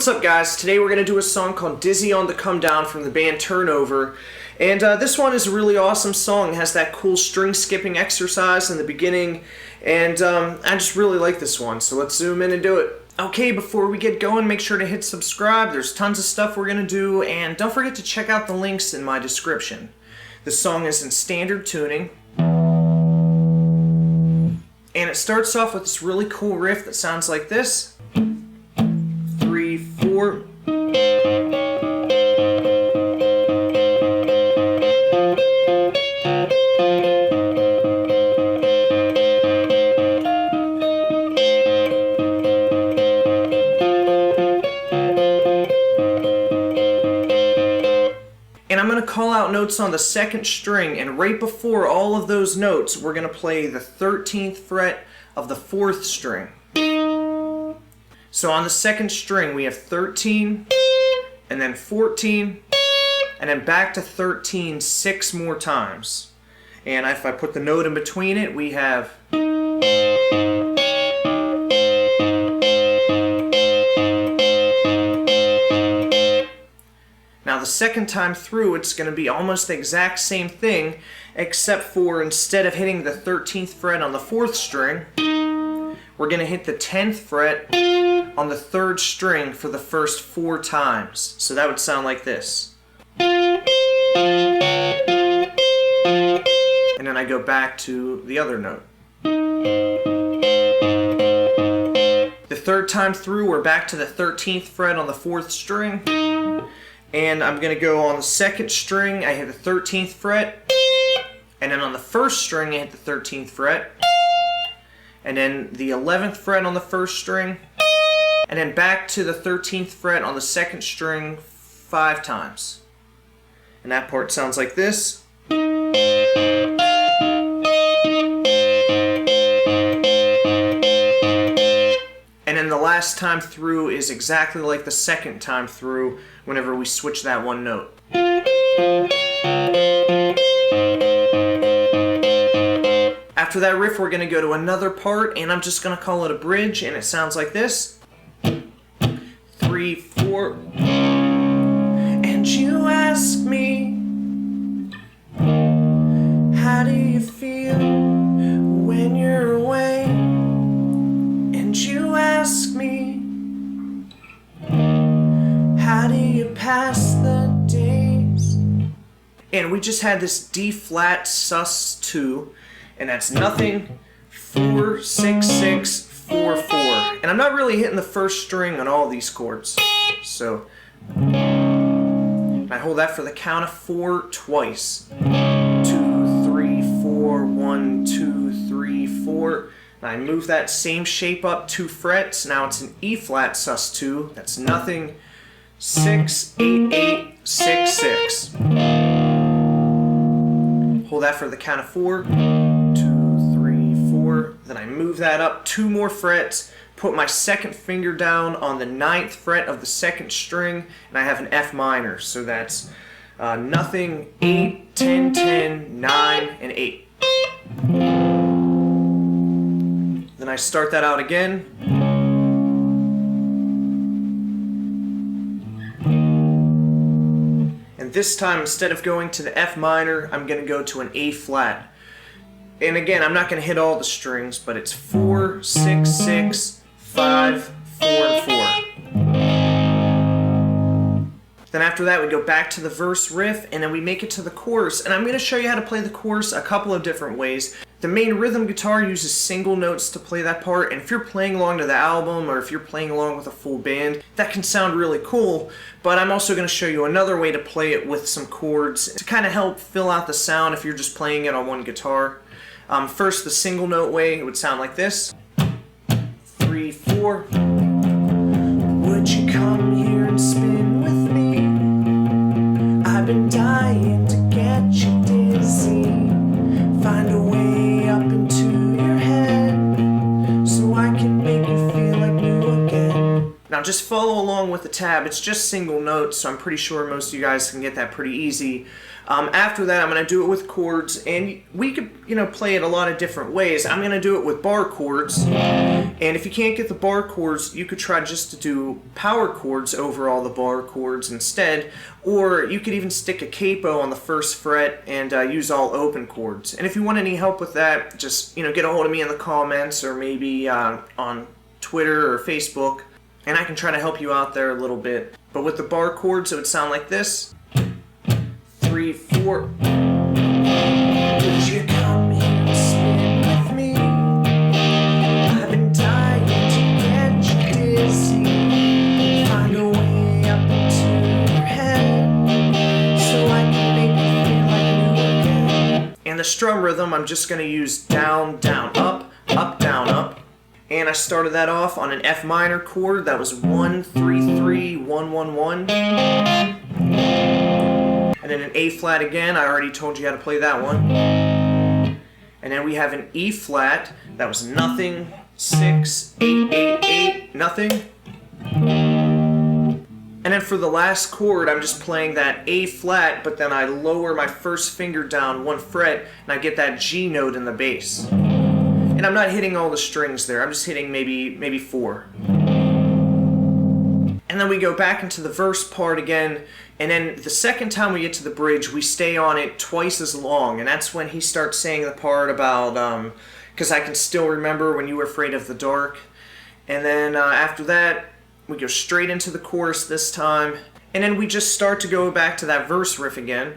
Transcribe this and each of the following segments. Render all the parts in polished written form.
What's up guys? Today we're going to do a song called Dizzy on the Comedown from the band Turnover. And this one is a really awesome song. It has that cool string skipping exercise in the beginning. And I just really like this one, so let's zoom in and do it. Okay, before we get going, make sure to hit subscribe. There's tons of stuff we're going to do, and don't forget to check out the links in my description. The song is in standard tuning. And it starts off with this really cool riff that sounds like this. 3, 4. And I'm going to call out notes on the second string, and right before all of those notes, we're going to play the 13th fret of the 4th string. So on the second string, we have 13, and then 14, and then back to 13 6 more times. And if I put the note in between it, we have... Now the second time through, it's going to be almost the exact same thing, except for instead of hitting the 13th fret on the 4th string, we're going to hit the 10th fret on the 3rd string for the first 4 times. So that would sound like this. And then I go back to the other note. The 3rd time through, we're back to the 13th fret on the 4th string. And I'm going to go on the 2nd string, I hit the 13th fret. And then on the 1st string, I hit the 13th fret. And then the 11th fret on the 1st string. And then back to the 13th fret on the 2nd string 5 times. And that part sounds like this. And then the last time through is exactly like the second time through whenever we switch that one note. After that riff, we're going to go to another part, and I'm just going to call it a bridge, and it sounds like this. 3, 4. And you ask me, how do you feel when you're away? And you ask me, how do you pass the days? And we just had this D flat sus2, and that's nothing, 4, 6, 6, 4, 4. And I'm not really hitting the 1st string on all these chords. So I hold that for the count of 4 twice. 2, 3, 4, 1, 2, 3, 4. And I move that same shape up 2 frets. Now it's an E flat sus2. That's nothing, 6, 8, 8, 6, 6. Hold that for the count of 4. 2, 3, 4. Then I move that up 2 more frets, put my 2nd finger down on the 9th fret of the 2nd string, and I have an F minor. So that's nothing, 8, 10, 10, 9, and 8. Then I start that out again. And this time, instead of going to the F minor, I'm going to go to an A flat. And again, I'm not going to hit all the strings, but it's 4, 6, 6, 5, 4, and 4. Then after that, we go back to the verse riff, and then we make it to the chorus. And I'm going to show you how to play the chorus a couple of different ways. The main rhythm guitar uses single notes to play that part, and if you're playing along to the album, or if you're playing along with a full band, that can sound really cool. But I'm also going to show you another way to play it with some chords to kind of help fill out the sound if you're just playing it on one guitar. First, the single note way, it would sound like this. 3, 4. Would you come here and spin with me? I've been dying to get you dizzy. Find a way up into your head so I can make you feel like new again. Now just follow along with the tab. It's just single notes, so I'm pretty sure most of you guys can get that pretty easy. After that, I'm going to do it with chords, and we could, play it a lot of different ways. I'm going to do it with bar chords, and if you can't get the bar chords, you could try just to do power chords over all the bar chords instead, or you could even stick a capo on the first fret and use all open chords. And if you want any help with that, just get a hold of me in the comments, or maybe on Twitter or Facebook, and I can try to help you out there a little bit. But with the bar chords, it would sound like this. 3, 4. Would you come and spin with me? I've been dying to get you busy. Find a way up into your head so I can make you feel like new again. And the strum rhythm, I'm just going to use down, down, up, up, down, up. And I started that off on an F minor chord. That was 1, 3, 3, 1, 1, 1. And then an A flat again. I already told you how to play that one. And then we have an E flat. That was nothing, 6, 8, 8, 8, nothing. And then for the last chord, I'm just playing that A flat, but then I lower my first finger down 1 fret, and I get that G note in the bass. And I'm not hitting all the strings there. I'm just hitting maybe 4. And then we go back into the verse part again, and then the second time we get to the bridge, we stay on it twice as long, and that's when he starts saying the part about, 'cause I can still remember when you were afraid of the dark. And then after that, we go straight into the chorus this time, and then we just start to go back to that verse riff again.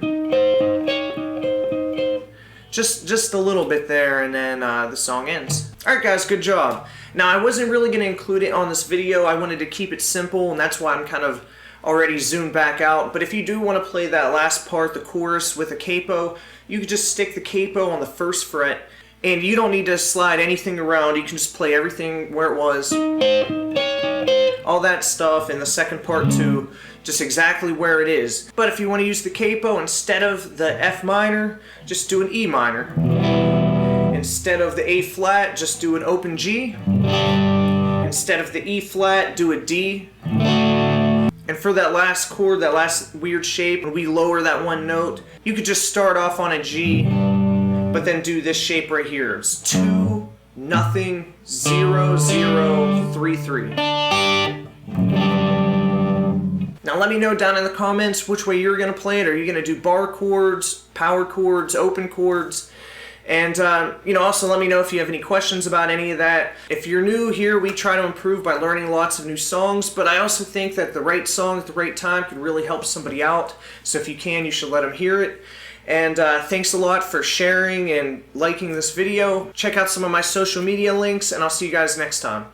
Just a little bit there, and then the song ends. Alright guys, good job. Now I wasn't really going to include it on this video. I wanted to keep it simple, and that's why I'm kind of already zoomed back out. But if you do want to play that last part, the chorus, with a capo, you could just stick the capo on the first fret, and you don't need to slide anything around. You can just play everything where it was. All that stuff in the second part too, just exactly where it is. But if you want to use the capo instead of the F minor, just do an E minor. Instead of the A flat, just do an open G. Instead of the E flat, do a D. And for that last chord, that last weird shape, when we lower that one note, you could just start off on a G, but then do this shape right here. It's 2, nothing, 0, 0, 3, 3. Now let me know down in the comments which way you're going to play it. Are you going to do bar chords, power chords, open chords? And also let me know if you have any questions about any of that. If you're new here, we try to improve by learning lots of new songs, but I also think that the right song at the right time could really help somebody out. So if you can, you should let them hear it. And thanks a lot for sharing and liking this video. Check out some of my social media links, and I'll see you guys next time.